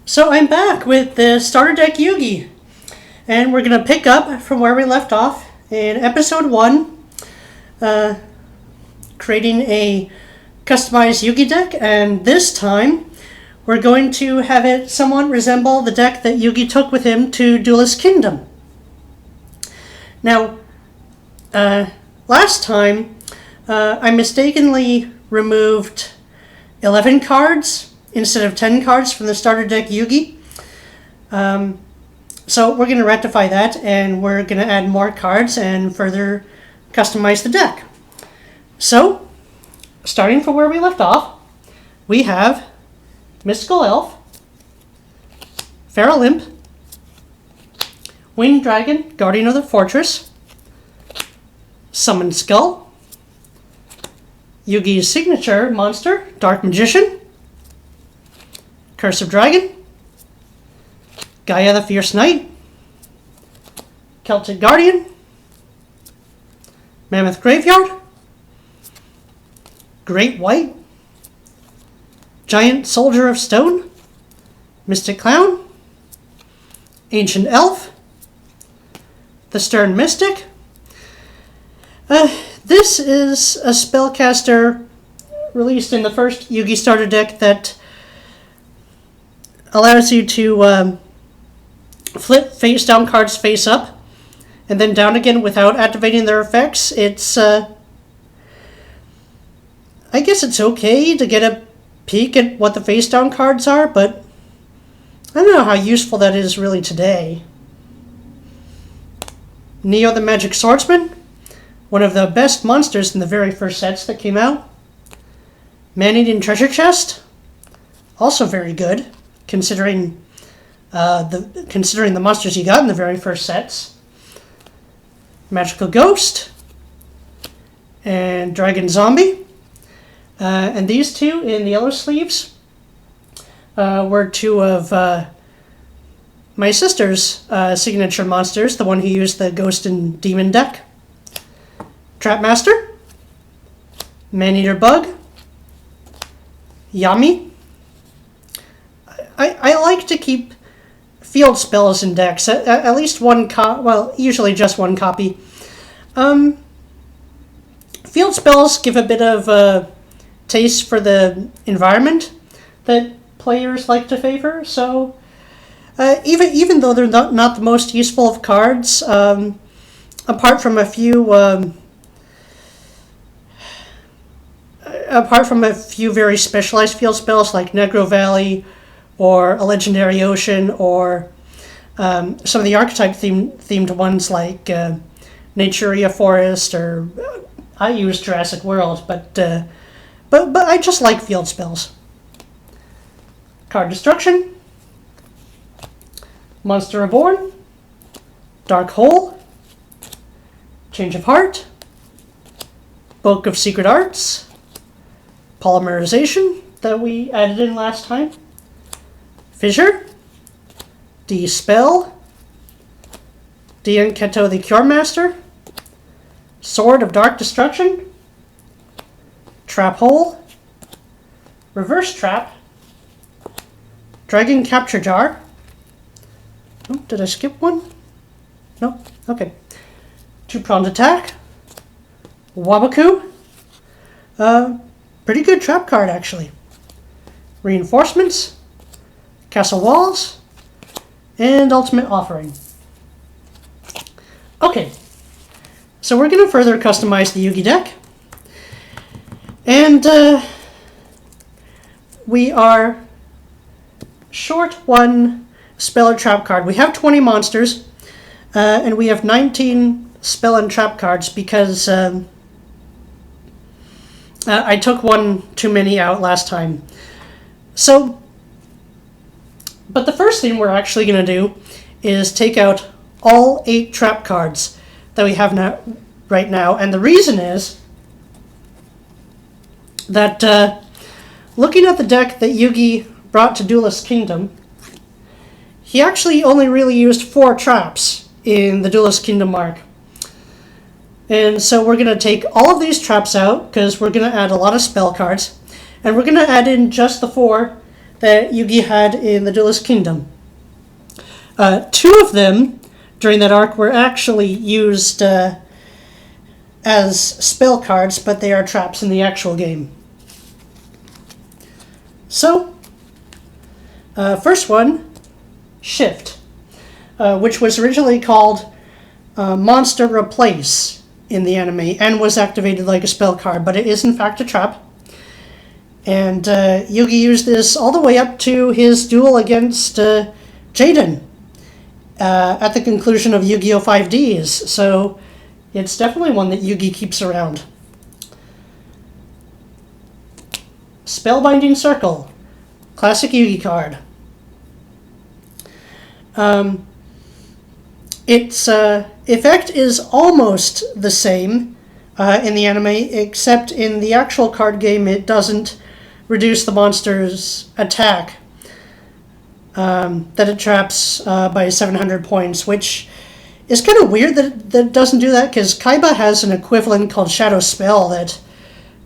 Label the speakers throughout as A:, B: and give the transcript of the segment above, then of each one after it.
A: So I'm back with the Starter Deck Yugi, and we're going to pick up from where we left off in episode 1, creating a customized Yugi deck, and this time we're going to have it somewhat resemble the deck that Yugi took with him to Duelist Kingdom. Now, last time I mistakenly removed 11 cards instead of 10 cards from the Starter Deck Yugi. So we're going to rectify that, and we're going to add more cards and further customize the deck. So, starting from where we left off, we have Mystical Elf, Feral Imp, Winged Dragon, Guardian of the Fortress, Summoned Skull, Yugi's signature monster, Dark Magician, Curse of Dragon, Gaia the Fierce Knight, Celtic Guardian, Mammoth Graveyard, Great White, Giant Soldier of Stone, Mystic Clown, Ancient Elf, the Stern Mystic. This is a spellcaster released in the first Yugi starter deck that allows you to flip face down cards face up and then down again without activating their effects. It's I guess it's okay to get a peek at what the face down cards are, but I don't know how useful that is really today. Neo the Magic Swordsman, one of the best monsters in the very first sets that came out. Man-Eating Treasure Chest, also very good, considering the monsters you got in the very first sets. Magical Ghost and Dragon Zombie. And these two in the yellow sleeves were two of my sister's signature monsters, the one who used the Ghost and Demon deck. Trapmaster, Man-Eater Bug, Yami. I like to keep field spells in decks, at least one usually just one copy. Field spells give a bit of a taste for the environment that players like to favor, so even though they're not the most useful of cards, apart from a few very specialized field spells like Negro Valley or a Legendary Ocean, or some of the archetype themed ones like Naturia Forest, or I use Jurassic World, but I just like field spells. Card Destruction, Monster Reborn, Dark Hole, Change of Heart, Book of Secret Arts, Polymerization that we added in last time, Fissure, Dispel, Dianketo the Cure Master, Sword of Dark Destruction, Trap Hole, Reverse Trap, Dragon Capture Jar. Oh, did I skip one? No? Okay. Two-Pronged Attack, Wabaku. Pretty good trap card, actually. Reinforcements, Castle Walls, and Ultimate Offering. Okay, so we're going to further customize the Yugi deck. And we are short one spell or trap card. We have 20 monsters, and we have 19 spell and trap cards because I took one too many out last time. So, but the first thing we're actually going to do is take out all 8 trap cards that we have right now. And the reason is that looking at the deck that Yugi brought to Duelist Kingdom, he actually only really used 4 traps in the Duelist Kingdom arc. And so we're going to take all of these traps out because we're going to add a lot of spell cards. And we're going to add in just the 4 that Yugi had in the Duelist Kingdom. Two of them during that arc were actually used as spell cards, but they are traps in the actual game. So, first one, Shift, which was originally called Monster Replace in the anime and was activated like a spell card, but it is in fact a trap. And Yugi used this all the way up to his duel against Jaden at the conclusion of Yu-Gi-Oh! 5Ds, so it's definitely one that Yugi keeps around. Spellbinding Circle, classic Yugi card. Its effect is almost the same in the anime, except in the actual card game it doesn't reduce the monster's attack that it traps by 700 points, which is kind of weird that it doesn't do that, because Kaiba has an equivalent called Shadow Spell that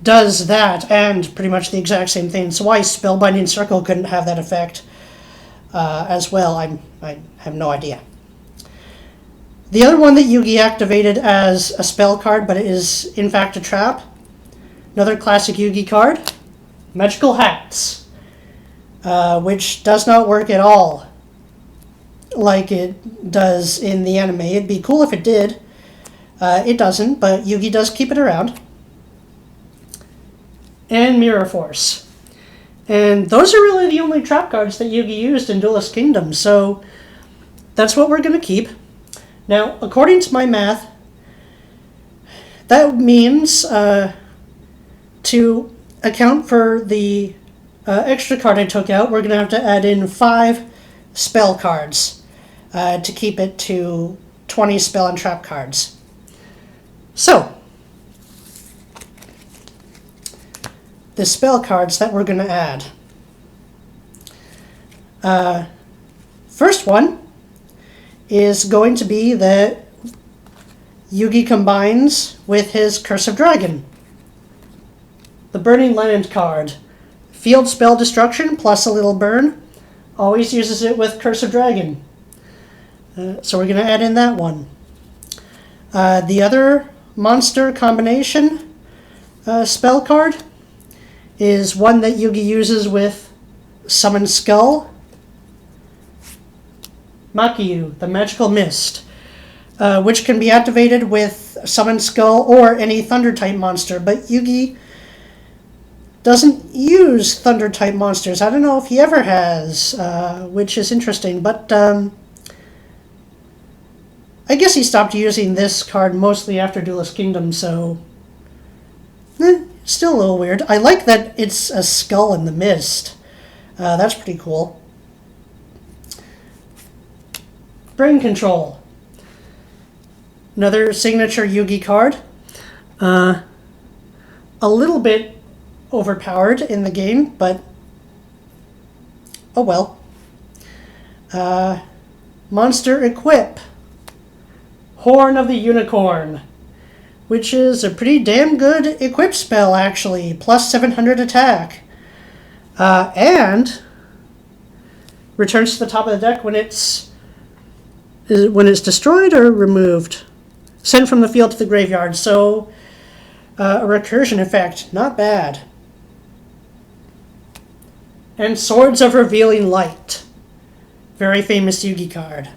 A: does that and pretty much the exact same thing. So why Spellbinding Circle couldn't have that effect as well, I have no idea. The other one that Yugi activated as a spell card, but it is in fact a trap, another classic Yugi card, Magical Hats, which does not work at all like it does in the anime. It'd be cool if it did. It doesn't, but Yugi does keep it around. And Mirror Force. And those are really the only trap cards that Yugi used in Duelist Kingdom, so that's what we're going to keep. Now, according to my math, that means to account for the extra card I took out, we're going to have to add in 5 spell cards to keep it to 20 spell and trap cards. So, the spell cards that we're going to add. First one is going to be that Yugi combines with his Curse of Dragon. The Burning Land card. Field spell destruction plus a little burn. Always uses it with Curse of Dragon. So we're going to add in that one. The other monster combination spell card is one that Yugi uses with Summon Skull. Makyu, the Magical Mist, which can be activated with Summon Skull or any Thunder-type monster, but Yugi doesn't use Thunder-type monsters. I don't know if he ever has, which is interesting, but I guess he stopped using this card mostly after Duelist Kingdom, so still a little weird. I like that it's a skull in the mist. That's pretty cool. Brain Control. Another signature Yugi card. A little bit overpowered in the game, but oh well. Monster Equip. Horn of the Unicorn, which is a pretty damn good equip spell, actually. Plus 700 attack. And returns to the top of the deck when it's destroyed or removed. Sent from the field to the graveyard. So, a recursion effect. Not bad. And Swords of Revealing Light. Very famous Yugi card.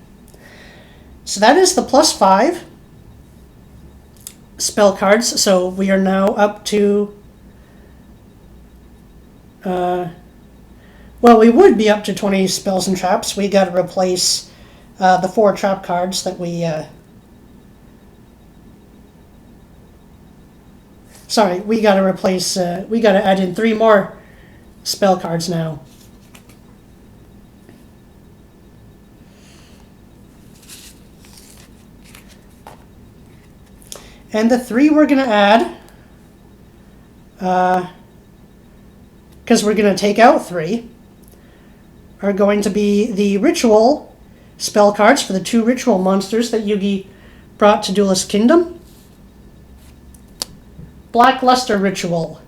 A: So that is the +5 spell cards. So we are now up to... well, we would be up to 20 spells and traps. We got to replace the 4 trap cards that we... Sorry, we got to replace... we got to add in 3 more spell cards now. And the 3 we're going to add, because we're going to take out 3, are going to be the ritual spell cards for the 2 ritual monsters that Yugi brought to Duelist Kingdom. Black Luster Ritual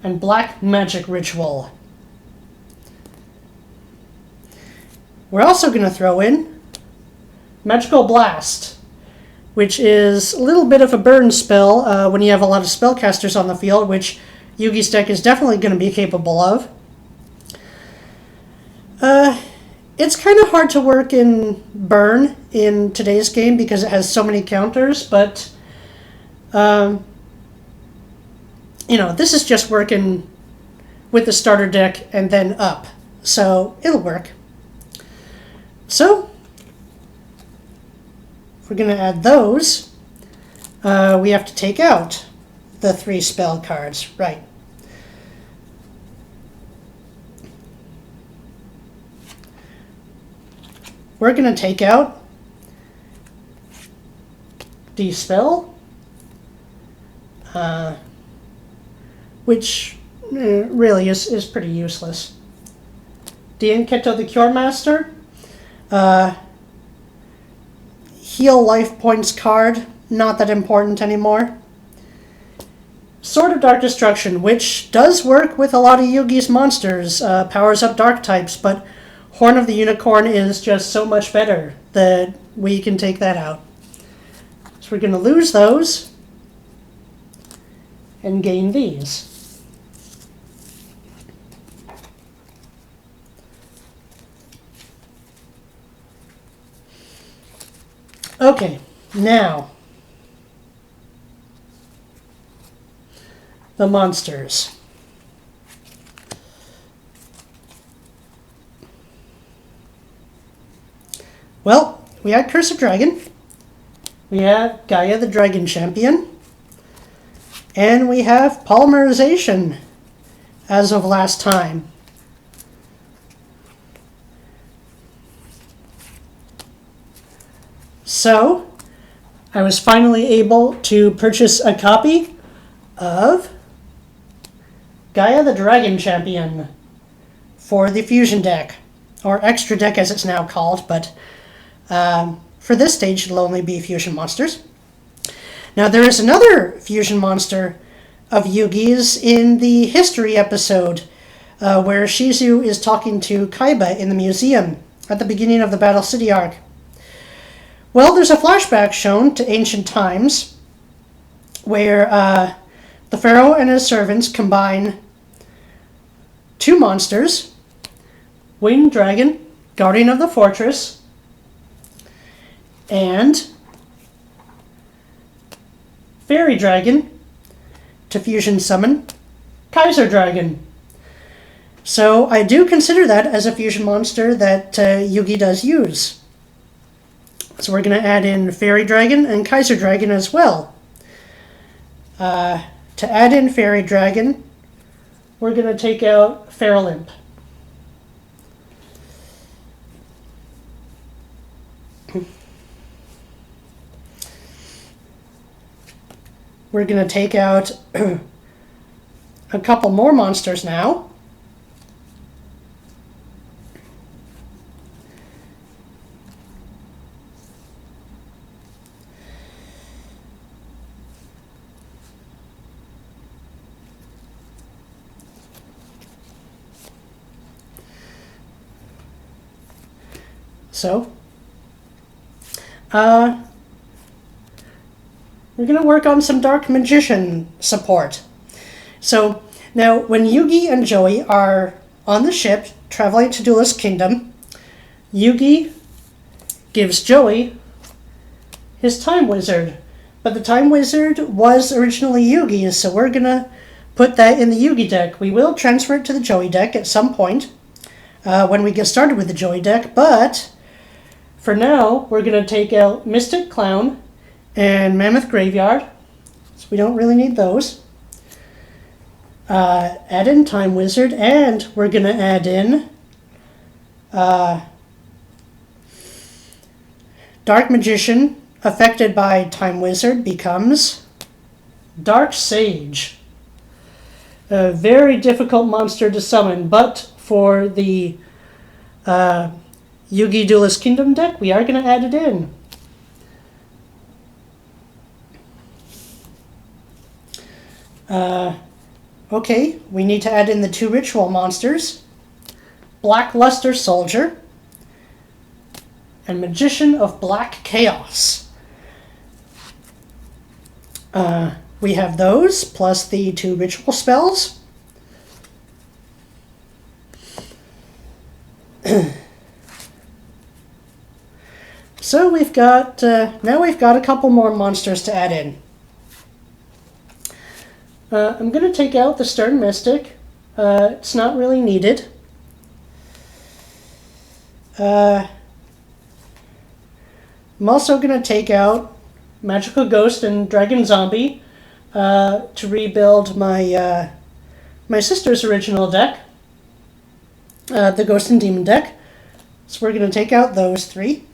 A: and Black Magic Ritual. We're also going to throw in Magical Blast, which is a little bit of a burn spell when you have a lot of spellcasters on the field, which Yugi's deck is definitely going to be capable of. It's kind of hard to work in burn in today's game because it has so many counters, but this is just working with the starter deck and then up, so it'll work. So if we're going to add those, we have to take out the 3 spell cards, right? We're going to take out Dispel, which really is pretty useless. Dienketo the Cure Master, heal life points card, not that important anymore. Sword of Dark Destruction, which does work with a lot of Yugi's monsters, powers up dark types, but Horn of the Unicorn is just so much better that we can take that out. So we're going to lose those and gain these. Okay, now the monsters. Well, we had Curse of Dragon, we have Gaia the Dragon Champion, and we have Polymerization as of last time. So, I was finally able to purchase a copy of Gaia the Dragon Champion for the Fusion deck, or Extra deck as it's now called, but for this stage it'll only be Fusion monsters. Now there is another Fusion monster of Yugi's in the history episode where Shizu is talking to Kaiba in the museum at the beginning of the Battle City arc. Well, there's a flashback shown to ancient times where the Pharaoh and his servants combine 2 monsters, Winged Dragon, Guardian of the Fortress, and Fairy Dragon to fusion summon Kaiser Dragon. So I do consider that as a fusion monster that Yugi does use. So we're going to add in Fairy Dragon and Kaiser Dragon as well. To add in Fairy Dragon, we're going to take out Feral Imp. We're going to take out a couple more monsters now. So, we're going to work on some Dark Magician support. So, now when Yugi and Joey are on the ship traveling to Duelist Kingdom, Yugi gives Joey his Time Wizard. But the Time Wizard was originally Yugi's, so we're going to put that in the Yugi deck. We will transfer it to the Joey deck at some point when we get started with the Joey deck, but for now, we're going to take out Mystic Clown and Mammoth Graveyard, so we don't really need those. Add in Time Wizard, and we're going to add in Dark Magician, affected by Time Wizard, becomes Dark Sage. A very difficult monster to summon, but for the Yugi Duelist Kingdom deck, we are going to add it in. Okay, we need to add in the 2 ritual monsters. Black Luster Soldier, and Magician of Black Chaos. We have those, plus the 2 ritual spells. So we've got, now we've got a couple more monsters to add in. I'm going to take out the Stern Mystic. It's not really needed. I'm also going to take out Magical Ghost and Dragon Zombie to rebuild my my sister's original deck, the Ghost and Demon deck. So we're going to take out those 3.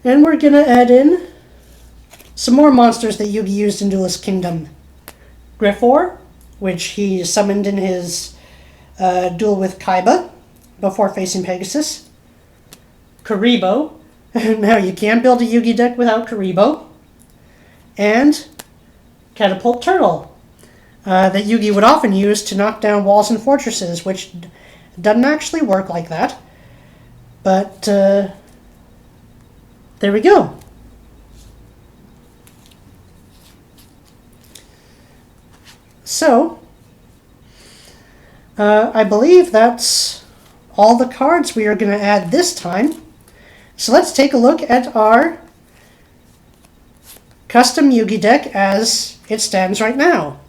A: And we're going to add in some more monsters that Yugi used in Duelist Kingdom. Griffor, which he summoned in his duel with Kaiba before facing Pegasus. Karibo. Now you can't build a Yugi deck without Karibo. And Catapult Turtle, that Yugi would often use to knock down walls and fortresses, which doesn't actually work like that. But there we go. So, I believe that's all the cards we are going to add this time. So let's take a look at our custom Yugi deck as it stands right now.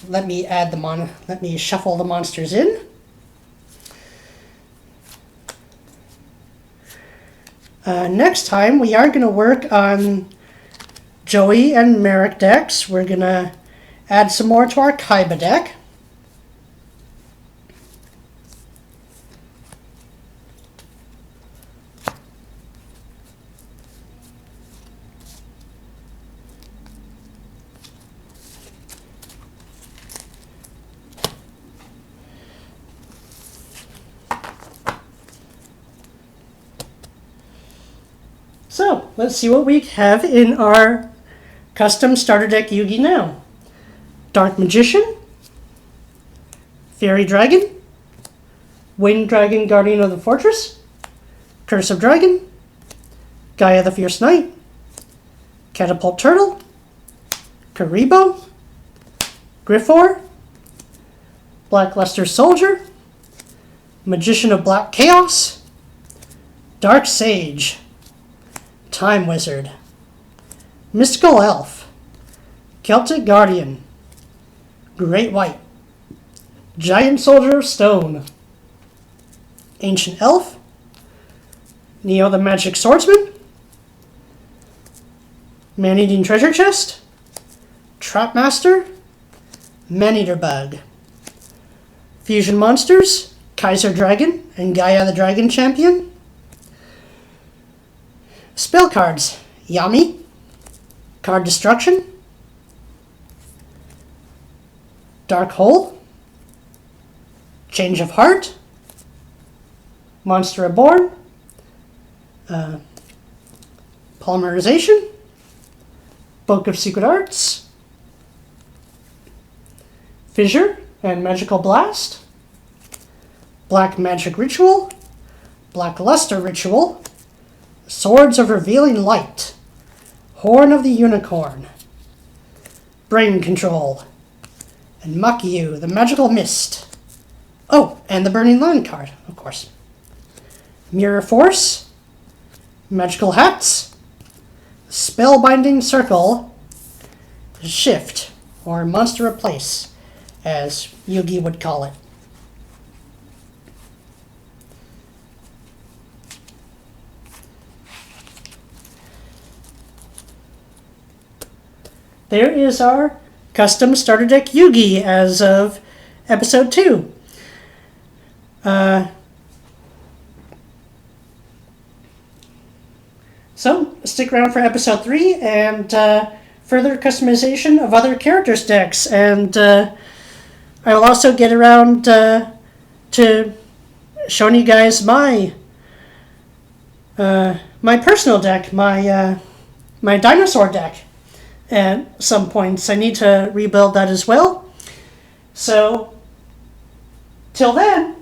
A: Let me shuffle the monsters in. Next time we are going to work on Joey and Merrick decks. We're going to add some more to our Kaiba deck. So, let's see what we have in our custom Starter Deck Yugi now. Dark Magician, Fairy Dragon, Wind Dragon Guardian of the Fortress, Curse of Dragon, Gaia the Fierce Knight, Catapult Turtle, Karibo, Griffor, Blackluster Soldier, Magician of Black Chaos, Dark Sage, Time Wizard, Mystical Elf, Celtic Guardian, Great White, Giant Soldier of Stone, Ancient Elf, Neo the Magic Swordsman, Man-Eating Treasure Chest, Trapmaster, Maneater Bug. Fusion Monsters, Kaiser Dragon and Gaia the Dragon Champion. Spell cards, Yami, Card Destruction, Dark Hole, Change of Heart, Monster Reborn, Polymerization, Book of Secret Arts, Fissure and Magical Blast, Black Magic Ritual, Black Luster Ritual, Swords of Revealing Light, Horn of the Unicorn, Brain Control, and Makiyu, the Magical Mist. Oh, and the Burning Land card, of course. Mirror Force, Magical Hats, Spellbinding Circle, Shift, or Monster Replace, as Yugi would call it. There is our custom Starter Deck Yugi as of episode 2. So, stick around for episode 3 and further customization of other characters' decks. And I will also get around to showing you guys my my personal deck, my dinosaur deck. at some points. I need to rebuild that as well. So, till then,